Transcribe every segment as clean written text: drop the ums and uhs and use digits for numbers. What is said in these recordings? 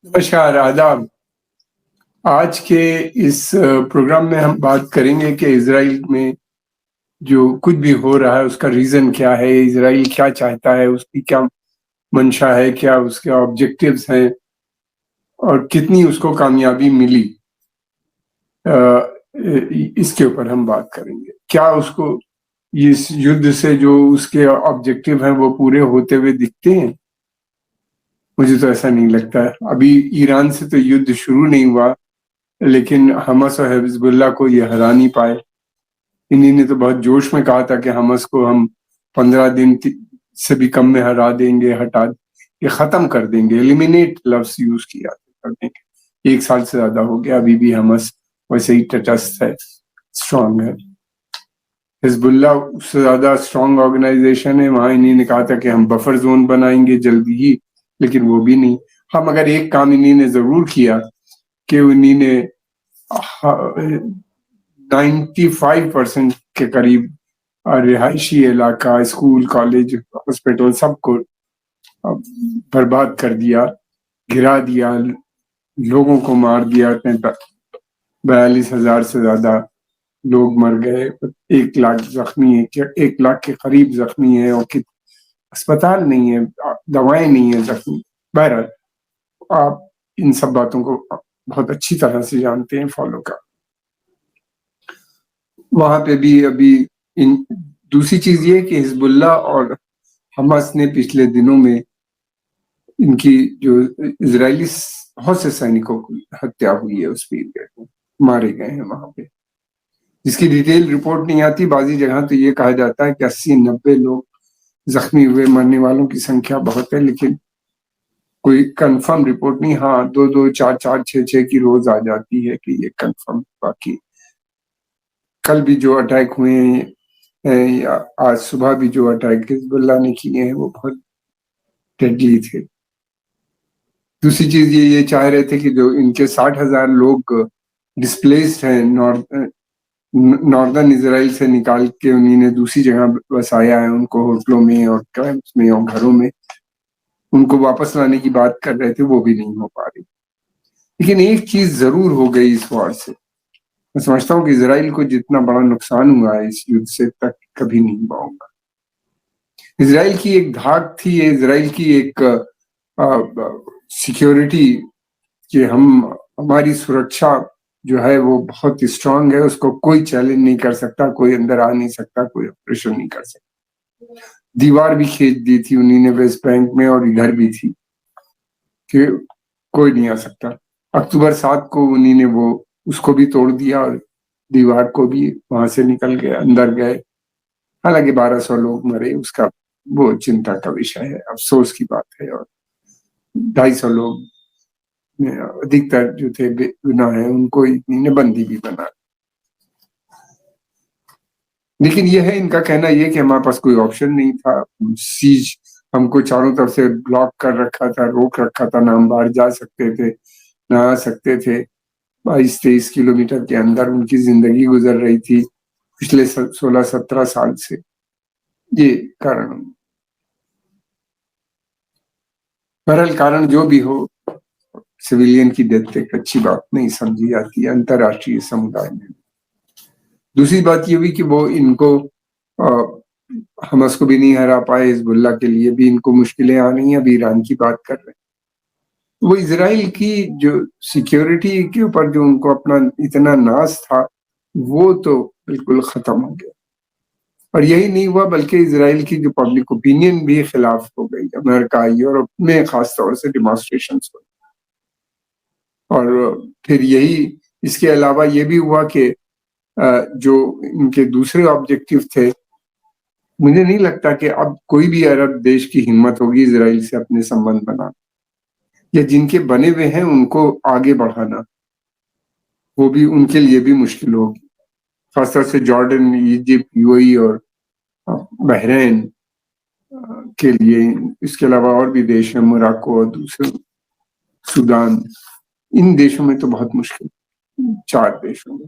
नमस्कार, आदाब। आज के इस प्रोग्राम में हम बात करेंगे कि इज़राइल में जो कुछ भी हो रहा है उसका रीज़न क्या है, इज़राइल क्या चाहता है, उसकी क्या मंशा है, क्या उसके ऑब्जेक्टिव्स हैं और कितनी उसको कामयाबी मिली। इसके ऊपर हम बात करेंगे। क्या उसको इस युद्ध से जो उसके ऑब्जेक्टिव हैं वो पूरे होते हुए दिखते हैं? मुझे तो ऐसा नहीं लगता है। अभी ईरान से तो युद्ध शुरू नहीं हुआ, लेकिन हमास और हिजबुल्लाह को ये हरा नहीं पाए। इन्हीं ने तो बहुत जोश में कहा था कि हमास को हम 15 दिन से भी कम में हरा देंगे, ये खत्म कर देंगे। एलिमिनेट लफ्ज यूज किया कर देंगे। 1 साल से ज्यादा हो गया, अभी भी हमास वैसे ही तटस्थ है, स्ट्रांग है। हिजबुल्लाह उससे ज्यादा स्ट्रांग ऑर्गेनाइजेशन है। वहां इन्हीं ने कहा था कि हम बफर जोन बनाएंगे जल्दी ही, लेकिन वो भी नहीं। हम मगर एक काम इन्हीं ने जरूर किया कि इन्हीं ने 95% के करीब रिहायशी इलाका, स्कूल, कॉलेज, हॉस्पिटल सबको बर्बाद कर दिया, गिरा दिया, लोगों को मार दिया। 42,000 से ज्यादा लोग मर गए, 1 लाख जख्मी है, 1 लाख के करीब जख्मी है और अस्पताल नहीं है, दवाएं नहीं है जख्मी। बहरहाल, आप इन सब बातों को बहुत अच्छी तरह से जानते हैं, फॉलो कर। वहां पे भी अभी दूसरी चीज ये कि हिजबुल्लाह और हमास ने पिछले दिनों में इनकी जो इजरायली बहुत से सैनिकों की हत्या हुई है, उस पीरियड में मारे गए हैं वहां पे, जिसकी डिटेल रिपोर्ट नहीं आती। बाजी जगह तो ये कहा जाता है कि 80-90 लोग जख्मी हुए। मरने वालों की संख्या बहुत है, लेकिन कोई कंफर्म रिपोर्ट नहीं। हाँ, 2-2, 4-4, 6-6 की रोज आ जाती है कि ये कंफर्म। बाकी कल भी जो अटैक हुए हैं या आज सुबह भी जो अटैक हिजबुल्लाह ने किए हैं वो बहुत डेडली थे। दूसरी चीज ये चाह रहे थे कि जो इनके 60,000 लोग डिस्प्लेस्ड हैं नॉर्दर्न इसराइल से निकाल के उन्हीं ने दूसरी जगह बसाया है, उनको होटलों में और कैंप्स में और घरों में उनको वापस लाने की बात कर रहे थे, वो भी नहीं हो पा रही। लेकिन एक चीज जरूर हो गई इस वार से। मैं समझता हूँ कि इसराइल को जितना बड़ा नुकसान हुआ है इस युद्ध से, तक कभी नहीं हुआ होगा। इसराइल की एक धाक थी, इसराइल की एक सिक्योरिटी कि हमारी सुरक्षा जो है वो बहुत स्ट्रांग है, उसको कोई चैलेंज नहीं कर सकता, कोई अंदर आ नहीं सकता, कोई ऑपरेशन नहीं कर सकता। दीवार भी खींच दी थी उन्हीं ने वेस्ट बैंक में, और इधर भी थी कि कोई नहीं आ सकता। अक्टूबर 7 को उन्हीं ने वो उसको भी तोड़ दिया और दीवार को भी, वहां से निकल गए, अंदर गए। हालांकि 1200 लोग मरे, उसका वो चिंता का विषय है, अफसोस की बात है। और 250 लोग अधिकतर जो थे बेगुनाह है, उनको इन्हीं ने बंदी भी बना। लेकिन यह है इनका कहना यह कि हमारे पास कोई ऑप्शन नहीं था। सीज हमको चारों तरफ से ब्लॉक कर रखा था, रोक रखा था, ना हम बाहर जा सकते थे ना आ सकते थे। 22-23 किलोमीटर के अंदर उनकी जिंदगी गुजर रही थी पिछले 16-17 साल से। ये कारण, बहरहाल कारण जो भी हो, सिविलियन की डेथ एक अच्छी बात नहीं समझी जाती है अंतर्राष्ट्रीय समुदाय में। दूसरी बात ये हुई कि वो इनको हमास को भी नहीं हरा पाए, हिजबुल्लाह के लिए भी इनको मुश्किलें आ रही हैं। अभी ईरान की बात कर रहे हैं। वो इजराइल की जो सिक्योरिटी के ऊपर जो उनको अपना इतना नाज था, वो तो बिल्कुल खत्म हो गया। और यही नहीं हुआ, बल्कि इजराइल की जो पब्लिक ओपिनियन भी खिलाफ हो गई। अमेरिका, यूरोप में खास तौर से डिमॉन्स्ट्रेशन हुए। और फिर यही, इसके अलावा ये भी हुआ कि जो इनके दूसरे ऑब्जेक्टिव थे, मुझे नहीं लगता कि अब कोई भी अरब देश की हिम्मत होगी इजराइल से अपने संबंध बनाना, या जिनके बने हुए हैं उनको आगे बढ़ाना, वो भी उनके लिए भी मुश्किल होगी। खासतौर से जॉर्डन, इजिप्ट, यूएई और बहरीन के लिए। इसके अलावा और भी देश हैं, मोरक्को और दूसरे, सूडान। इन देशों में तो बहुत मुश्किल, 4 देशों में।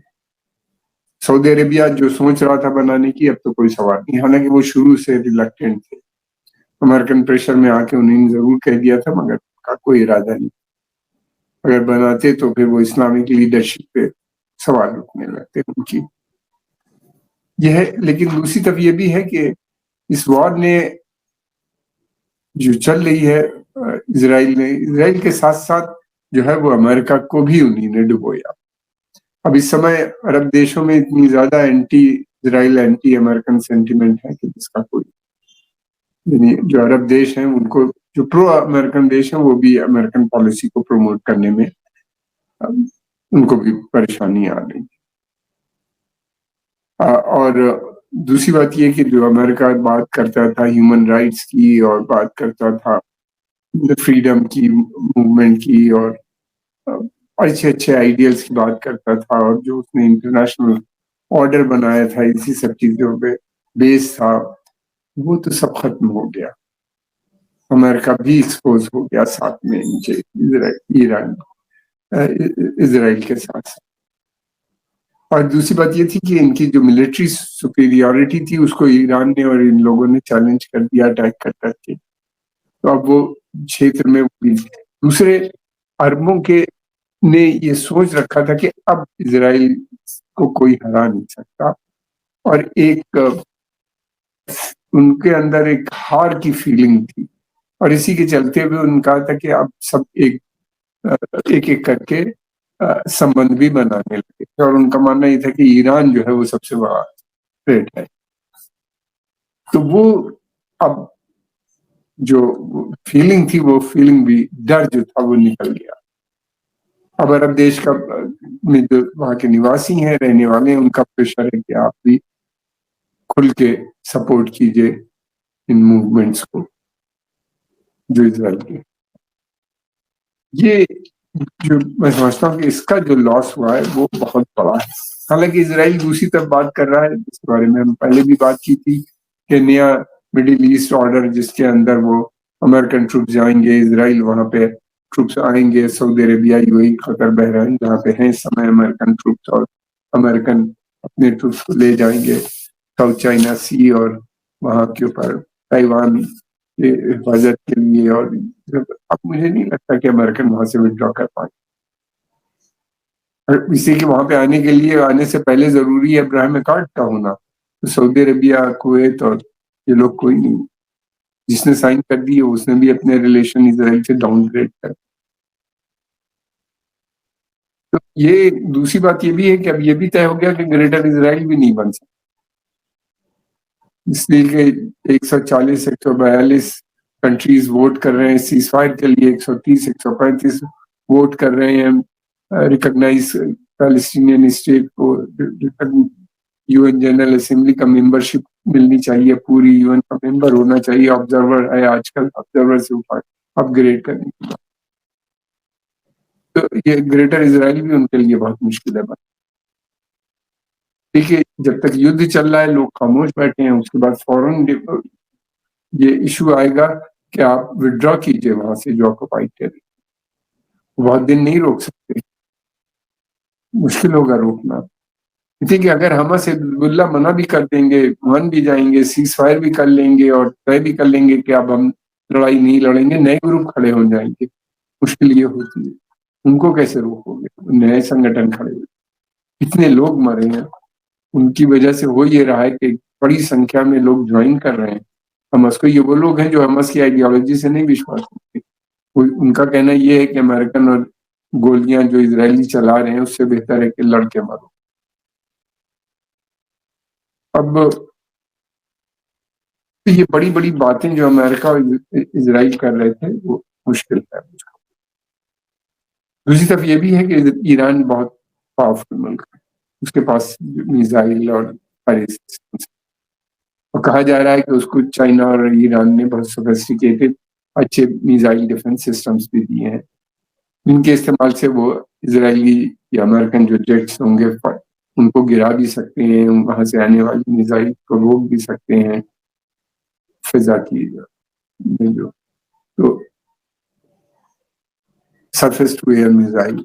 सऊदी अरेबिया जो सोच रहा था बनाने की, अब तो कोई सवाल नहीं। हालांकि वो शुरू से रिलक्टेंट थे, अमेरिकन प्रेशर में आके उन्होंने जरूर कह दिया था, मगर का कोई इरादा नहीं। अगर बनाते तो फिर वो इस्लामिक लीडरशिप पे सवाल उठने लगते उनकी। यह लेकिन दूसरी तरफ ये भी है कि इस वॉर ने जो चल रही है इजराइल के साथ-साथ जो है वो अमेरिका को भी उन्हीं ने डुबोया। अब इस समय अरब देशों में इतनी ज़्यादा anti Israel, anti American sentiment है कि जिसका कोई यानी जो अरब देश हैं उनको जो प्रो अमेरिकन देश हैं वो भी अमेरिकन पॉलिसी को प्रमोट करने में उनको भी परेशानी आ रही है। और दूसरी बात ये कि जो अमेरिका बात करता था ह्यूमन राइट्स की और बात करता था फ्रीडम की, मूवमेंट की और अच्छे आइडियल्स की बात करता था और जो उसने इंटरनेशनल ऑर्डर बनाया था इसी सब चीजों पे बेस था, वो तो सब खत्म हो गया। अमेरिका भी एक्सपोज हो गया साथ में इनके इजराइल के साथ। और दूसरी बात ये थी कि इनकी जो मिलिट्री सुपीरियरिटी थी उसको ईरान ने और इन लोगों ने चैलेंज कर दिया अटैक कर करके। तो अब वो क्षेत्र में दूसरे अरबों के ने ये सोच रखा था कि अब इजराइल को कोई हरा नहीं सकता और एक उनके अंदर एक हार की फीलिंग थी और इसी के चलते हुए उन्होंने कहा था कि अब सब एक करके संबंध भी बनाने लगे और उनका मानना ये था कि ईरान जो है वो सबसे बड़ा थ्रेट है। तो वो अब जो फीलिंग थी वो फीलिंग भी डर जो था वो निकल गया। अब अरब देश का में जो वहाँ के निवासी हैं रहने वाले हैं उनका प्रेशर है कि आप भी खुल के सपोर्ट कीजिए इन मूवमेंट्स को जो इजराइल के। ये जो मैं समझता हूँ कि इसका जो लॉस हुआ है वो बहुत बड़ा है। हालांकि इजराइल दूसरी तरफ बात कर रहा है जिसके बारे में हम पहले भी बात की थी कि नया मिडिल ईस्ट ऑर्डर जिसके अंदर वो अमेरिकन ट्रूप जाएंगे, इजराइल वहां पे ट्रूप्स आएंगे, Saudi Arabia, UAE, Qatar, Bahrain जहाँ पे हैं इस समय अमेरिकन ट्रूप्स और अमेरिकन अपने ट्रूप्स को ले जाएंगे साउथ चाइना सी और वहां के ऊपर ताइवान के हिफाजत के लिए। और अब मुझे नहीं लगता कि अमेरिकन वहां से विड्रॉ कर पाए। इसी के वहां पे आने के लिए आने से पहले जरूरी है अब्राहम अकॉर्ड का होना। तो सऊदी अरेबिया, कुवैत और ये लोग कोई नहीं, जिसने साइन कर दिए उसने भी अपने रिलेशन इसराइल से डाउनग्रेड कर। तो ये दूसरी बात ये भी है कि अब ये भी तय हो गया कि ग्रेटर इसराइल भी नहीं बन सकता, इसलिए कि 140 142 कंट्रीज वोट कर रहे हैं सीजफायर के लिए, 130 135 वोट कर रहे हैं रिकॉग्नाइज पैलेस्टीनियन स्टेट को, यूएन जनरल असेंबली का मेंबरशिप मिलनी चाहिए, पूरी यूएन का मेंबर होना चाहिए, ऑब्जर्वर है आजकल, ऑब्जर्वर से ऊपर अपग्रेड करने की बात। तो ये ग्रेटर इसराइल भी उनके लिए बहुत मुश्किल है। देखिए जब तक युद्ध चल रहा है लोग खामोश बैठे हैं, उसके बाद फौरन ये इशू आएगा कि आप विड्रॉ कीजिए वहां से जो ऑक्युपाइड टेरिटरी, बहुत दिन नहीं रोक सकते, मुश्किल होगा रोकना। ठीक है, अगर हमास हिजबुल्लाह मना भी कर देंगे, मान भी जाएंगे, सीज फायर भी कर लेंगे और तय भी कर लेंगे कि अब हम लड़ाई नहीं लड़ेंगे, नए ग्रुप खड़े हो जाएंगे। मुश्किल ये होती है, उनको कैसे रोकोगे? नए संगठन खड़े हुए, इतने लोग मरे हैं, उनकी वजह से हो ये रहा है कि बड़ी संख्या में लोग ज्वाइन कर रहे हैं हमास को। ये वो लोग हैं जो हमास की आइडियोलॉजी से नहीं विश्वास करते। उनका कहना ये है कि अमेरिकन और गोलियां जो इजरायली चला रहे हैं उससे बेहतर है कि लड़के मारो। अब तो ये बड़ी बड़ी बातें जो अमेरिका और इजराइल कर रहे थे वो मुश्किल है। दूसरी तरफ ये भी है कि ईरान बहुत पावरफुल मुल्क है, उसके पास मिसाइल और सारे सिस्टम्स, और कहा जा रहा है कि उसको चाइना और ईरान ने बहुत सोफिस्टिकेटेड अच्छे मिसाइल डिफेंस सिस्टम्स भी दिए हैं, इनके इस्तेमाल से वो इजरायली या अमेरिकन जो जेट्स होंगे उनको गिरा भी सकते हैं, वहां से आने वाली मिसाइल को रोक भी सकते हैं फिजा की जो तो सरफेस टू एयर मिसाइल।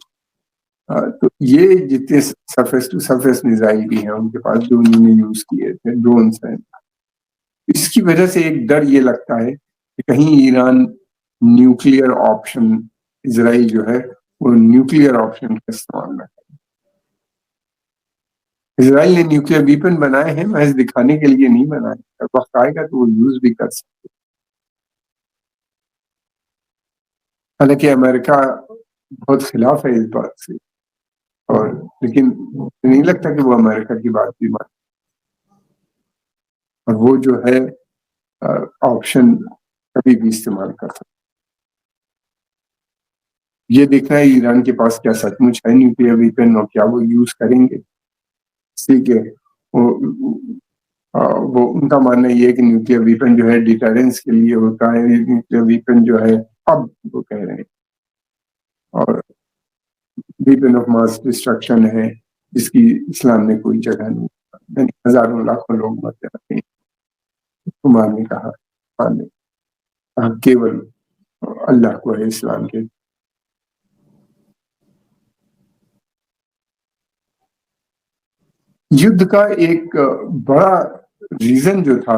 तो ये जितने सरफेस टू सरफेस मिसाइल भी हैं उनके पास जो उन्होंने यूज किए थे, ड्रोन्स हैं, इसकी वजह से एक डर ये लगता है कि कहीं ईरान न्यूक्लियर ऑप्शन इजराइल जो है वो न्यूक्लियर ऑप्शन का इस्तेमाल न करें। इज़राइल ने न्यूक्लियर वीपन बनाए हैं, महज़ दिखाने के लिए नहीं बनाए। जब वक़्त आएगा तो वो यूज़ भी कर सकते। हालाँकि अमेरिका बहुत खिलाफ है इस बात से, और लेकिन मुझे नहीं लगता कि वो अमेरिका की बात भी माने, और वो जो है ऑप्शन कभी भी इस्तेमाल कर सकता। ये देखना है ईरान के पास क्या सचमुच है न्यूक्लियर वीपन और क्या वो यूज़ करेंगे। ठीक है, वो उनका मानना ये है कि न्यूक्लियर वीपन जो है डिटरेंस के लिए होता है, न्यूक्लियर वीपन जो है अब वो कह रहे हैं, और वीपन ऑफ मास डिस्ट्रक्शन है, जिसकी इस्लाम में कोई जगह नहीं। यानी हज़ारों लाखों लोग मर जाते हैं, उसको मारने का हक केवल अल्लाह को है, इस्लाम के। युद्ध का एक बड़ा रीज़न जो था,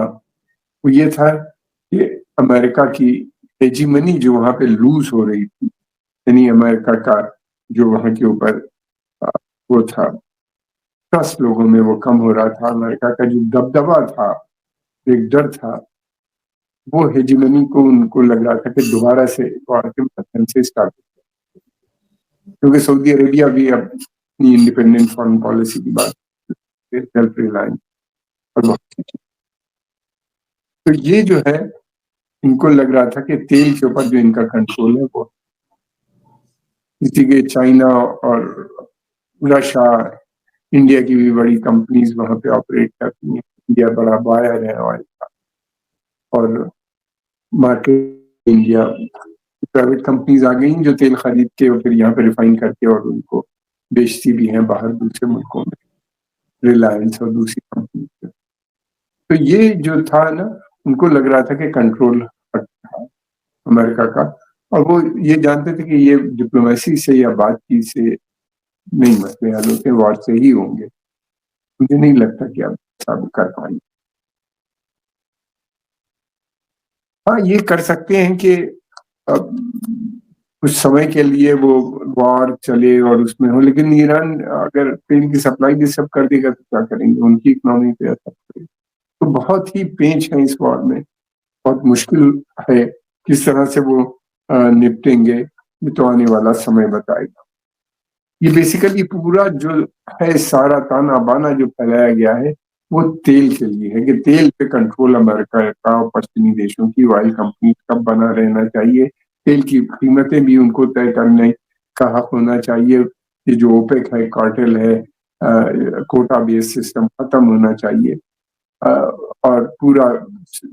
वो ये था कि अमेरिका की हेजीमनी जो वहाँ पे लूज़ हो रही थी, यानी अमेरिका का जो वहाँ के ऊपर वो था, ट्रस्ट लोगों में वो कम हो रहा था। अमेरिका का जो दबदबा था, एक डर था, वो हेजीमनी को उनको लग रहा था कि दोबारा से वॉर के माध्यम से स्टार्ट, क्योंकि सऊदी अरेबिया भी अब अपनी इंडिपेंडेंट फॉरेन पॉलिसी की बात, सेल्फ रिलायंस और बहुत सी चीज़। तो ये जो है, इनको लग रहा था कि तेल के ऊपर जो इनका कंट्रोल है वो, इसीलिए चाइना और रशिया, इंडिया की भी बड़ी कंपनीज वहाँ पे ऑपरेट करती हैं। इंडिया बड़ा बायर है ऑयल का, और मार्केट इंडिया प्राइवेट कंपनीज आ गई जो तेल खरीद के और फिर यहाँ पे रिफाइन करके और उनको बेचती भी हैं बाहर दूसरे मुल्कों में, रिलायंस और दूसरी कंपनी। तो ये जो था ना, उनको लग रहा था कि कंट्रोल हट रहा है अमेरिका का, और वो ये जानते थे कि ये डिप्लोमेसी से या बातचीत से नहीं मसले हल होते, वॉर से ही होंगे। मुझे नहीं लगता कि अब सब कर पाएंगे। हाँ, ये कर सकते हैं कि अब कुछ समय के लिए वो वॉर चले और उसमें हो, लेकिन ईरान अगर तेल की सप्लाई भी सब कर देगा तो क्या करेंगे, उनकी इकोनॉमी पे असर पड़ेगा। तो बहुत ही पेंच है इस वॉर में, बहुत मुश्किल है किस तरह से वो निपटेंगे, ये तो आने वाला समय बताएगा। ये बेसिकली पूरा जो है सारा ताना बाना जो फैलाया गया है, वो तेल के लिए है कि तेल पे कंट्रोल अमेरिका का और पश्चिमी देशों की ऑयल कंपनी का बना रहना चाहिए। तेल की कीमतें भी उनको तय करने का हक होना चाहिए। ये जो ओपेक है, कार्टेल है, कोटा बेस्ड सिस्टम खत्म होना चाहिए, और पूरा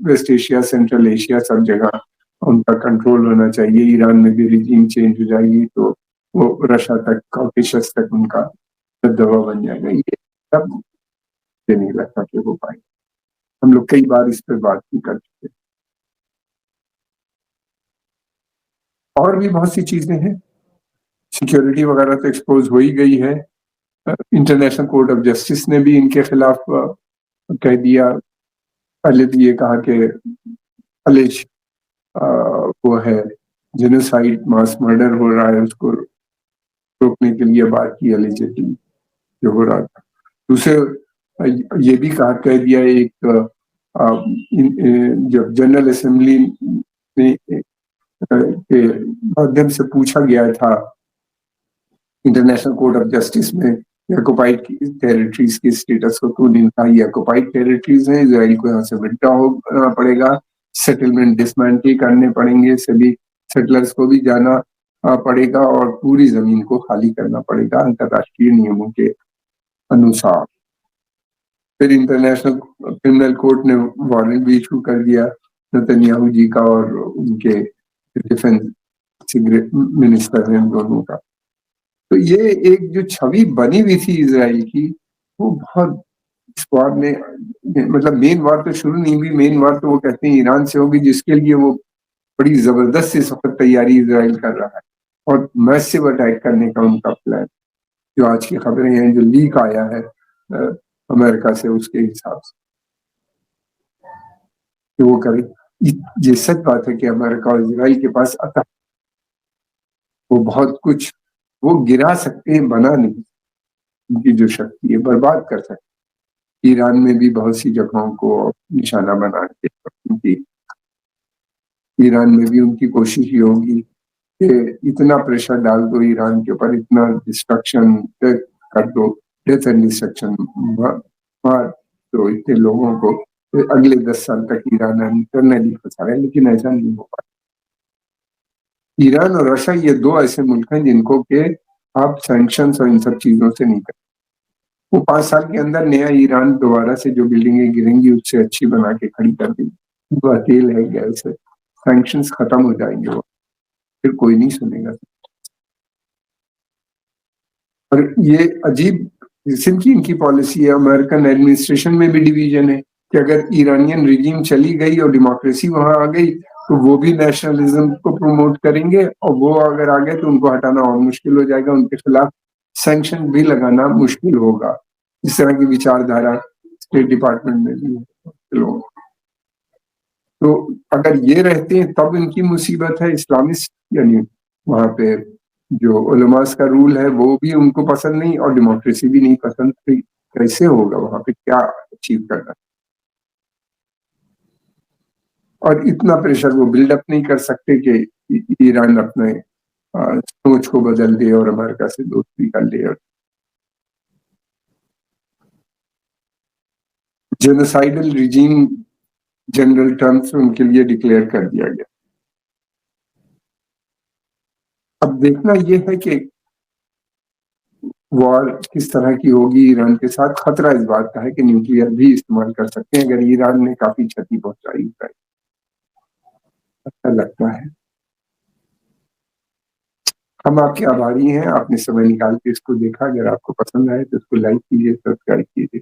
वेस्ट एशिया, सेंट्रल एशिया, सब जगह उनका कंट्रोल होना चाहिए। ईरान में भी रिजीम चेंज हो जाएगी तो वो रशिया तक, कॉकेशस तक उनका दबदबा बन जाएगा। ये सब मुझे नहीं लगता कि हो पाएगा। हम लोग कई बार इस पर बात भी कर चुके हैं। और भी बहुत सी चीजें हैं, सिक्योरिटी वगैरह तो एक्सपोज हो ही गई है। इंटरनेशनल कोर्ट ऑफ जस्टिस ने भी इनके खिलाफ कह दिया। पहले तो ये कहा कि अलेज वो है जेनोसाइड, मास मर्डर हो रहा है, उसको रोकने के लिए बात की एलिजिबली जो हो रहा था। दूसरे ये भी कहा, कह दिया एक जब जनरल असेंबली में के माध्यम से पूछा गया था इंटरनेशनल कोर्ट ऑफ जस्टिस में ऑक्युपाइड टेरिटरीज की स्टेटस को, तो उन्होंने कहा ये ऑक्युपाइड टेरिटरीज है, इजराइल को यहाँ से विड्रॉ होना पड़ेगा, सेटलमेंट डिसमेंटल करने पड़ेंगे, सभी सेटलर्स को भी जाना पड़ेगा और पूरी जमीन को खाली करना पड़ेगा अंतर्राष्ट्रीय नियमों के अनुसार। फिर इंटरनेशनल क्रिमिनल कोर्ट ने वारंट भी इशू कर दिया नेतन्याहू जी का और उनके डिफेंस मिनिस्टर हैं दोनों का। तो ये एक जो छवि बनी हुई थी इसराइल की, वो बहुत इस वार में, मतलब मेन वार तो शुरू नहीं हुई, मेन वार तो वो कहते हैं ईरान से होगी, जिसके लिए वो बड़ी जबरदस्त इस वक्त तैयारी इसराइल कर रहा है और मैसिव अटैक करने का उनका प्लान, जो आज की खबरें हैं, जो लीक आया है अमेरिका से, उसके हिसाब से कि वो करे। ये सच बात है कि अमेरिका और इसराइल के पास अतः वो बहुत कुछ वो गिरा सकते हैं, बना नहीं। उनकी जो शक्ति है बर्बाद कर सकते हैं। ईरान में भी बहुत सी जगहों को निशाना बना के उनकी, ईरान में भी उनकी कोशिश ये होगी कि इतना प्रेशर डाल दो ईरान के ऊपर, इतना डिस्ट्रक्शन कर दो, डेथ एंड डिस्ट्रक्शन मार दो इतने लोगों को, अगले 10 साल तक ईरान इंटरनली फंसा है, लेकिन ऐसा नहीं हो पाया। ईरान और रशिया ये दो ऐसे मुल्क हैं जिनको के आप सैंक्शंस और इन सब चीजों से नहीं कर, वो 5 साल के अंदर नया ईरान दोबारा से जो बिल्डिंगें गिरेंगी उससे अच्छी बना के खड़ी कर देंगे। वो तेल है, गैस है, सैंक्शंस खत्म हो जाएंगे, वो फिर कोई नहीं सुनेगा। और ये अजीब किस्म की इनकी पॉलिसी है। अमेरिकन एडमिनिस्ट्रेशन में भी डिवीजन है कि अगर ईरानियन रिजीम चली गई और डेमोक्रेसी वहां आ गई तो वो भी नेशनलिज्म को प्रमोट करेंगे, और वो अगर आ गए तो उनको हटाना और मुश्किल हो जाएगा, उनके खिलाफ सैंक्शन भी लगाना मुश्किल होगा। इस तरह की विचारधारा स्टेट डिपार्टमेंट में भी लोग, तो अगर ये रहते हैं तब इनकी मुसीबत है। इस्लामिस्ट यानी वहां पे जो उलमास का रूल है वो भी उनको पसंद नहीं और डेमोक्रेसी भी नहीं पसंद, तो कैसे होगा वहां पे, क्या अचीव करना। और इतना प्रेशर वो बिल्डअप नहीं कर सकते कि ईरान अपने सोच को बदल दे और अमेरिका से दोस्ती कर ले। और जेनोसाइडल रिजीम जनरल टर्म्स में उनके लिए डिक्लेयर कर दिया गया। अब देखना यह है कि वॉर किस तरह की होगी ईरान के साथ। खतरा इस बात का है कि न्यूक्लियर भी इस्तेमाल कर सकते हैं अगर ईरान ने काफी क्षति पहुंचाई, अच्छा लगता है। हम आपके आभारी हैं, आपने समय निकाल के इसको देखा। अगर आपको पसंद आए तो इसको लाइक कीजिए, सब्सक्राइब कीजिए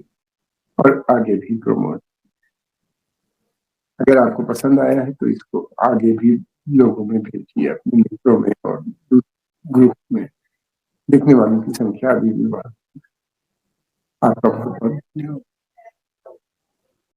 और आगे भी प्रमोट। अगर आपको पसंद आया है तो इसको आगे भी लोगों में भेजिए, अपने मित्रों में और ग्रुप में। देखने वालों की संख्या अभी भी बढ़। आपका बहुत बहुत धन्यवाद।